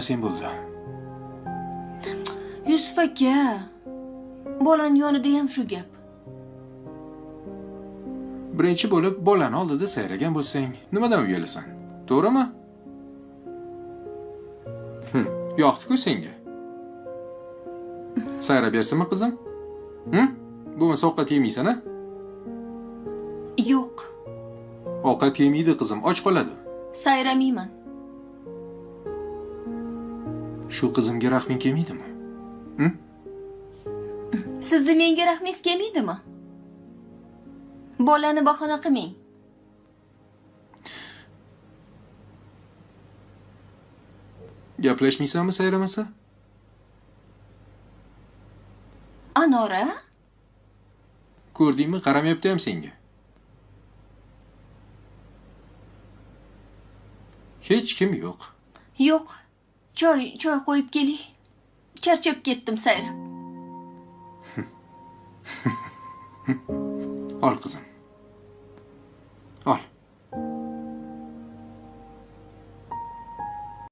Sen bo'ldi. Yusuf aka, bolani yonida ham shu gap. Birinchi bo'lib bolani oldida sayragan bo'lsang, nimadan uyalasan? To'g'rimi? Yoqdi-ku senga. Sayrab bersinmi qizim? Bo'lmasa ovqat yemaysan-a? Yo'q, Ovqat yemaydi qizim, och qoladi. sayramayman. Shu qizimga rahming kelmaydimi? Sizni menga rahmingiz kelmaydimi? Bolani bahona qilmang. Gaplashmaysanmi sayramasa? Anora, Ko'rdingmi, qaramayapti ham senga. Hech kim yo'q. yo'q. Choy qo'yib keling. Charchab ketdim sayrab. Ol qizim.